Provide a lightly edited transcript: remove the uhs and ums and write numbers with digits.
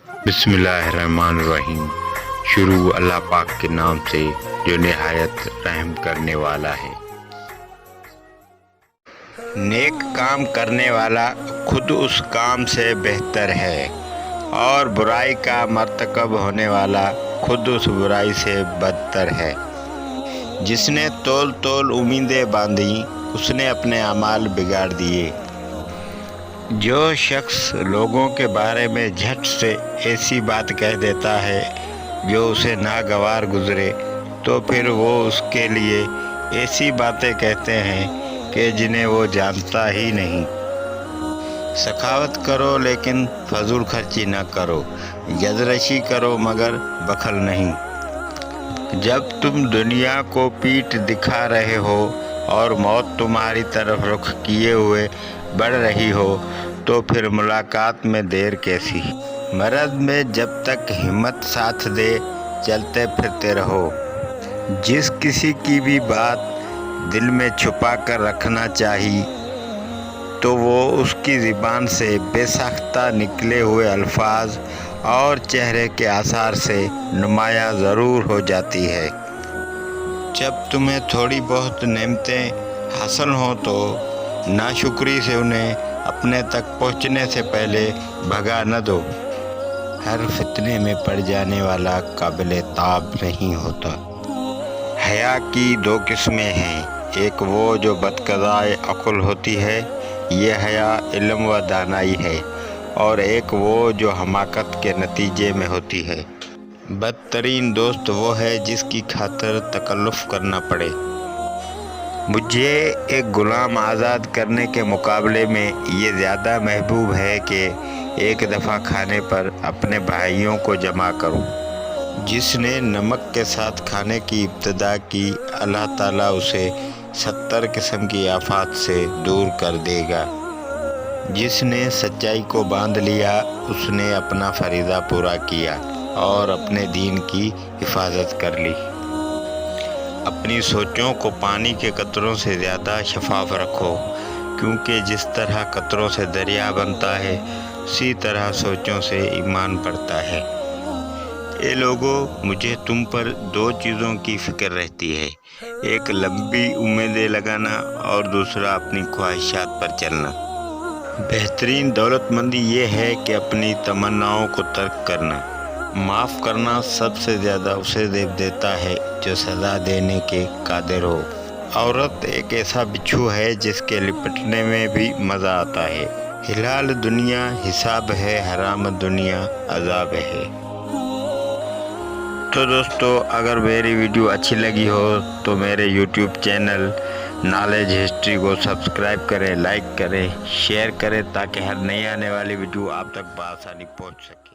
بسم اللہ الرحمن الرحیم۔ شروع اللہ پاک کے نام سے جو نہایت رحم کرنے والا ہے۔ نیک کام کرنے والا خود اس کام سے بہتر ہے، اور برائی کا مرتکب ہونے والا خود اس برائی سے بدتر ہے۔ جس نے تول تول امیدیں باندھیں اس نے اپنے اعمال بگاڑ دیے۔ جو شخص لوگوں کے بارے میں جھٹ سے ایسی بات کہہ دیتا ہے جو اسے ناگوار گزرے، تو پھر وہ اس کے لیے ایسی باتیں کہتے ہیں کہ جنہیں وہ جانتا ہی نہیں۔ سخاوت کرو لیکن فضول خرچی نہ کرو، جدرشی کرو مگر بخل نہیں۔ جب تم دنیا کو پیٹھ دکھا رہے ہو اور موت تمہاری طرف رخ کیے ہوئے بڑھ رہی ہو، تو پھر ملاقات میں دیر کیسی؟ مرض میں جب تک ہمت ساتھ دے چلتے پھرتے رہو۔ جس کسی کی بھی بات دل میں چھپا کر رکھنا چاہیے تو وہ اس کی زبان سے بے ساختہ نکلے ہوئے الفاظ اور چہرے کے آثار سے نمایاں ضرور ہو جاتی ہے۔ جب تمہیں تھوڑی بہت نعمتیں حاصل ہوں تو ناشکری سے انہیں اپنے تک پہنچنے سے پہلے بھگا نہ دو۔ ہر فتنے میں پڑ جانے والا قابل تاب نہیں ہوتا۔ حیا کی دو قسمیں ہیں، ایک وہ جو بتقاضائے عقل ہوتی ہے، یہ حیا علم و دانائی ہے، اور ایک وہ جو حماقت کے نتیجے میں ہوتی ہے۔ بدترین دوست وہ ہے جس کی خاطر تکلف کرنا پڑے۔ مجھے ایک غلام آزاد کرنے کے مقابلے میں یہ زیادہ محبوب ہے کہ ایک دفعہ کھانے پر اپنے بھائیوں کو جمع کروں۔ جس نے نمک کے ساتھ کھانے کی ابتدا کی، اللہ تعالیٰ اسے 70 قسم کی آفات سے دور کر دے گا۔ جس نے سچائی کو باندھ لیا اس نے اپنا فریضہ پورا کیا اور اپنے دین کی حفاظت کر لی۔ اپنی سوچوں کو پانی کے قطروں سے زیادہ شفاف رکھو، کیونکہ جس طرح قطروں سے دریا بنتا ہے اسی طرح سوچوں سے ایمان بڑھتا ہے۔ اے لوگو، مجھے تم پر دو چیزوں کی فکر رہتی ہے، ایک لمبی امیدیں لگانا اور دوسرا اپنی خواہشات پر چلنا۔ بہترین دولت مندی یہ ہے کہ اپنی تمناؤں کو ترک کرنا۔ معاف کرنا سب سے زیادہ اسے زیب دیتا ہے جو سزا دینے کے قادر ہو۔ عورت ایک ایسا بچھو ہے جس کے لپٹنے میں بھی مزہ آتا ہے۔ حلال دنیا حساب ہے، حرام دنیا عذاب ہے۔ تو دوستو، اگر میری ویڈیو اچھی لگی ہو تو میرے یوٹیوب چینل نالج ہسٹری کو سبسکرائب کریں، لائک کریں، شیئر کریں، تاکہ ہر نئی آنے والی ویڈیو آپ تک بآسانی پہنچ سکے۔